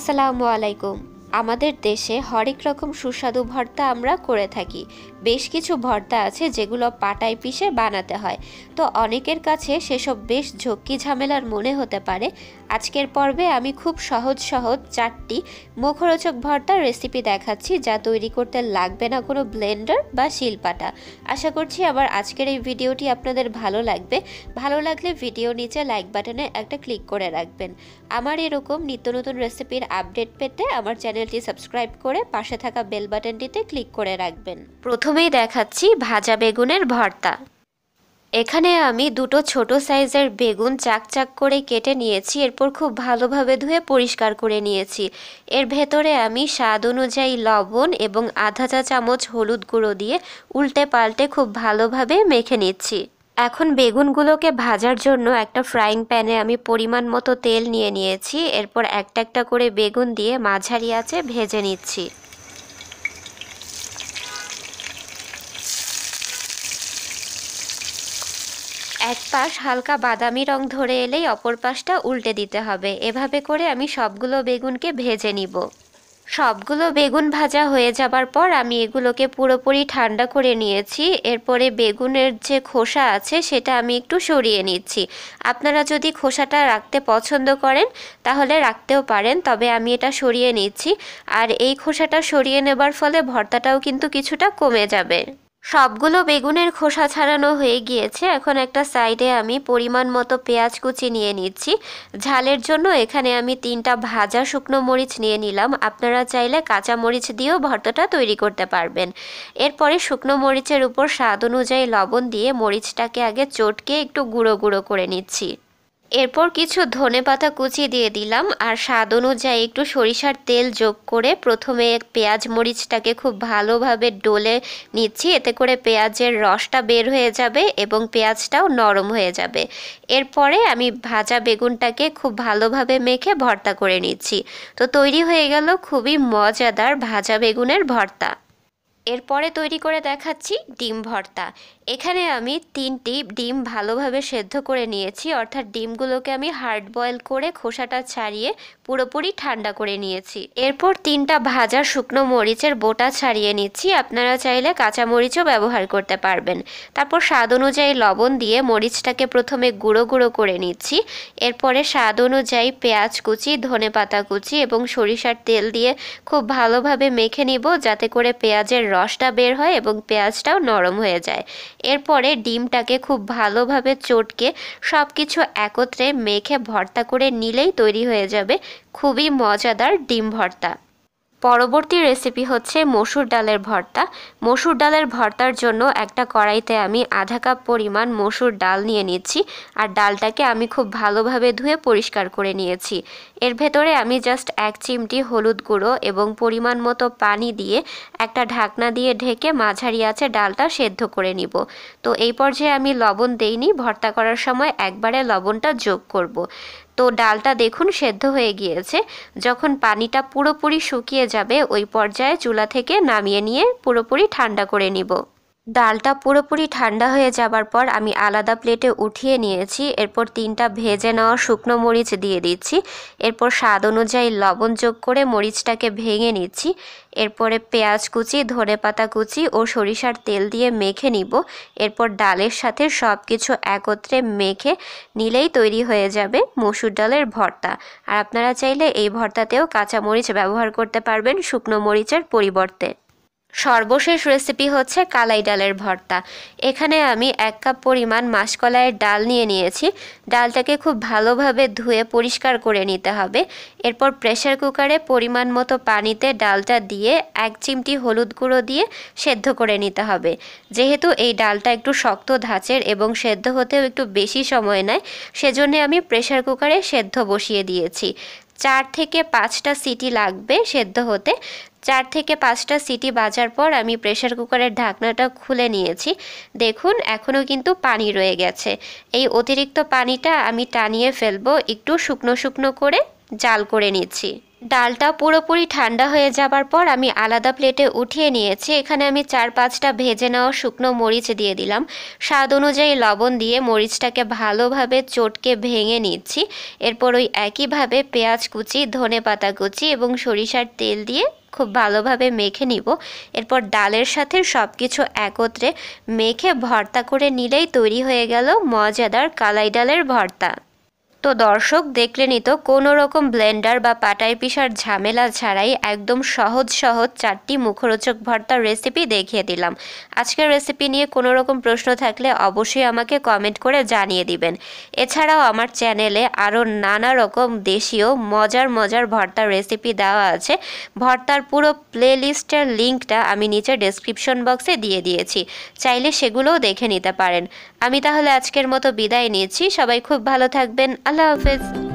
আসসালামু আলাইকুম। আমাদের দেশে হরেক রকম সুস্বাদু ভর্তা আমরা করে থাকি। বেশ কিছু ভর্তা আছে যেগুলো পাটায় পিষে বানাতে হয়, তো অনেকের কাছে সেসব বেশ ঝক্কি ঝামেলার মনে হতে পারে। আজকের পর্বে আমি খুব সহজ সহজ 4টি মুখরোচক ভর্তার রেসিপি দেখাচ্ছি, যা তৈরি করতে লাগবে না কোনো ব্লেন্ডার বা শিলপাটা। আশা করছি আমার আজকের এই ভিডিওটি আপনাদের ভালো লাগবে। ভালো লাগলে ভিডিও নিচে লাইক বাটনে একটা ক্লিক করে রাখবেন। আমার এরকম নিত্য নতুন রেসিপির আপডেট পেতে আমার চ্যানেলটি সাবস্ক্রাইব করে পাশে থাকা বেল বাটনটিতে ক্লিক করে রাখবেন। প্রথমেই দেখাচ্ছি ভাজা বেগুনের ভর্তা। এখানে আমি দুটো ছোট সাইজের বেগুন চাক করে কেটে নিয়েছি, এরপর খুব ভালোভাবে ধুয়ে পরিষ্কার করে নিয়েছি। এর ভেতরে আমি স্বাদ অনুযায়ী লবণ এবং আধা চা চামচ হলুদ গুঁড়ো দিয়ে উল্টে পাল্টে খুব ভালোভাবে মেখে নিচ্ছি। এখন বেগুনগুলোকে ভাজার জন্য একটা ফ্রাইং প্যানে আমি পরিমাণ মতো তেল নিয়ে নিয়েছি। এরপর একটা একটা করে বেগুন দিয়ে মাঝারি আঁচে ভেজে নিচ্ছি। এক পাশ হালকা বাদামি রং ধরে এলেই অপর পাশটা উল্টে দিতে হবে। এভাবে করে আমি সবগুলো বেগুনকে ভেজে নিব। সবগুলো বেগুন ভাজা হয়ে যাবার পর আমি এগুলোকে পুরোপুরি ঠান্ডা করে নিয়েছি। এরপরে বেগুনের যে খোসা আছে সেটা আমি একটু সরিয়ে নিচ্ছি। আপনারা যদি খোসাটা রাখতে পছন্দ করেন তাহলে রাখতেও পারেন, তবে আমি এটা সরিয়ে নিচ্ছি। আর এই খোসাটা সরিয়ে নেবার ফলে ভর্তাটাও কিন্তু কিছুটা কমে যাবে। সবগুলো বেগুনের খোসা ছাড়ানো হয়ে গিয়েছে। এখন একটা সাইডে আমি পরিমাণ মতো পেঁয়াজ কুচি নিয়ে নিচ্ছি। ঝালের জন্য এখানে আমি 3টা ভাজা শুকনো মরিচ নিয়ে নিলাম। আপনারা চাইলে কাঁচা মরিচ দিয়েও ভর্তাটা তৈরি করতে পারবেন। এরপরে শুকনো মরিচের উপর স্বাদ অনুযায়ী লবণ দিয়ে মরিচটাকে আগে চটকে একটু গুঁড়ো গুঁড়ো করে নিচ্ছি। এরপর কিছু ধনেপাতা কুচি দিয়ে দিলাম আর স্বাদ অনুযায়ী একটু সরিষার তেল যোগ করে প্রথমে পেঁয়াজ মরিচটাকে খুব ভালোভাবে ডলে নিচ্ছি। এতে করে পেঁয়াজের রসটা বের হয়ে যাবে এবং পেঁয়াজটাও নরম হয়ে যাবে। এরপরে আমি ভাজা বেগুনটাকে খুব ভালোভাবে মেখে ভর্তা করে নিচ্ছি। তো তৈরি হয়ে গেল খুবই মজাদার ভাজা বেগুনের ভর্তা। এরপরে তৈরি করে দেখাচ্ছি ডিম ভর্তা। এখানে আমি 3টি ডিম ভালোভাবে সেদ্ধ করে নিয়েছি, অর্থাৎ ডিমগুলোকে আমি হার্ড বয়েল করে খোসাটা ছাড়িয়ে পুরোপুরি ঠান্ডা করে নিয়েছি। এরপর 3টা ভাজা শুকনো মরিচের বোটা ছাড়িয়ে নিচ্ছি। আপনারা চাইলে কাঁচা মরিচও ব্যবহার করতে পারবেন। তারপর স্বাদ অনুযায়ী লবণ দিয়ে মরিচটাকে প্রথমে গুঁড়ো গুঁড়ো করে নিচ্ছি। এরপরে স্বাদ অনুযায়ী পেঁয়াজ কুচি, ধনেপাতা কুচি এবং সরিষার তেল দিয়ে খুব ভালোভাবে মেখে নিব, যাতে করে পেঁয়াজের রসটা বের হয় এবং পেঁয়াজটাও নরম হয়ে যায়। এরপরে ডিমটাকে খুব ভালোভাবে চটকে সব কিছু একত্রে মেখে ভর্তা করে নিলেই তৈরি হয়ে যাবে খুবই মজাদার ডিম ভর্তা। পরবর্তী রেসিপি হচ্ছে মসুর ডালের ভর্তা। মসুর ডালের ভর্তার জন্য একটা কড়াইতে আমি আধা কাপ পরিমাণ মসুর ডাল নিয়ে নিচ্ছি আর ডালটাকে আমি খুব ভালোভাবে ধুয়ে পরিষ্কার করে নিয়েছি। এর ভেতরে আমি জাস্ট 1 চিমটি হলুদ গুঁড়ো এবং পরিমাণ মতো পানি দিয়ে একটা ঢাকনা দিয়ে ঢেকে মাঝারি আঁচে ডালটা সেদ্ধ করে নিব। তো এই পর্যায়ে আমি লবণ দেইনি, ভর্তা করার সময় একবারে লবণটা যোগ করব। তো ডালটা দেখুন সেদ্ধ হয়ে গিয়েছে। যখন পানিটা পুরোপুরি শুকিয়ে যাবে ওই পর্যায়ে চুলা থেকে নামিয়ে নিয়ে পুরোপুরি ঠান্ডা করে নিব। ডালটা পুরোপুরি ঠান্ডা হয়ে যাবার পর আমি আলাদা প্লেটে উঠিয়ে নিয়েছি। এরপর 3টা ভেজে নেওয়া শুকনো মরিচ দিয়ে দিচ্ছি। এরপর স্বাদ অনুযায়ী লবণ যোগ করে মরিচটাকে ভেঙে নিচ্ছি। এরপরে পেঁয়াজ কুচি, ধনেপাতা কুচি ও সরিষার তেল দিয়ে মেখে নিব। এরপর ডালের সাথে সব কিছু একত্রে মেখে নিলেই তৈরি হয়ে যাবে মসুর ডালের ভর্তা। আর আপনারা চাইলে এই ভর্তাতেও কাঁচা মরিচ ব্যবহার করতে পারবেন শুকনো মরিচের পরিবর্তে। সর্বশেষ রেসিপি হচ্ছে কালাই ডালের ভর্তা। এখানে আমি 1 কাপ পরিমাণ মাসকলাইয়ের ডাল নিয়ে নিয়েছি। ডালটাকে খুব ভালোভাবে ধুয়ে পরিষ্কার করে নিতে হবে। এরপর প্রেসার কুকারে পরিমাণ মতো পানিতে ডালটা দিয়ে 1 চিমটি হলুদ গুঁড়ো দিয়ে সেদ্ধ করে নিতে হবে। যেহেতু এই ডালটা একটু শক্ত ধাঁচের এবং সেদ্ধ হতেও একটু বেশি সময় নেয়, সেজন্য আমি প্রেসার কুকারে সেদ্ধ বসিয়ে দিয়েছি। 4 থেকে 5টা সিটি লাগবে সেদ্ধ হতে। 4 থেকে 5টা সিটি বাজার পর আমি প্রেসার কুকারের ঢাকনাটা খুলে নিয়েছি। দেখুন এখনও কিন্তু পানি রয়ে গেছে। এই অতিরিক্ত পানিটা আমি টানিয়ে ফেলবো একটু শুকনো শুকনো করে জাল করে নিচ্ছি। ডালটা পুরোপুরি ঠান্ডা হয়ে যাবার পর আমি আলাদা প্লেটে উঠিয়ে নিয়েছি। এখানে আমি 4-5টা ভেজে নেওয়া শুকনো মরিচ দিয়ে দিলাম। স্বাদ অনুযায়ী লবণ দিয়ে মরিচটাকে ভালোভাবে চটকে ভেঙে নিচ্ছি। এরপর ওই একইভাবে পেঁয়াজ কুচি, ধনেপাতা কুচি এবং সরিষার তেল দিয়ে খুব ভালোভাবে মেখে নিব। এরপর ডালের সাথে সব কিছু একত্রে মেখে ভর্তা করে নিলেই তৈরি হয়ে গেল মজাদার কালাই ডালের ভর্তা। তো দর্শক দেখলেনই তো, কোনো রকম ব্লেন্ডার বা পাটায় পিষার ঝামেলা ছাড়াই একদম সহজ সহজ 4টি মুখরোচক ভর্তার রেসিপি দেখিয়ে দিলাম। আজকের রেসিপি নিয়ে কোনো রকম প্রশ্ন থাকলে অবশ্যই আমাকে কমেন্ট করে জানিয়ে দিবেন। এছাড়াও আমার চ্যানেলে আরও নানা রকম দেশীয় মজার মজার ভর্তার রেসিপি দেওয়া আছে। ভর্তার পুরো প্লে লিস্টের লিঙ্কটা আমি নিচে ডেসক্রিপশন বক্সে দিয়ে দিয়েছি, চাইলে সেগুলোও দেখে নিতে পারেন। আমি তাহলে আজকের মতো বিদায় নিচ্ছি। সবাই খুব ভালো থাকবেন। আল্লাহ হাফেজ।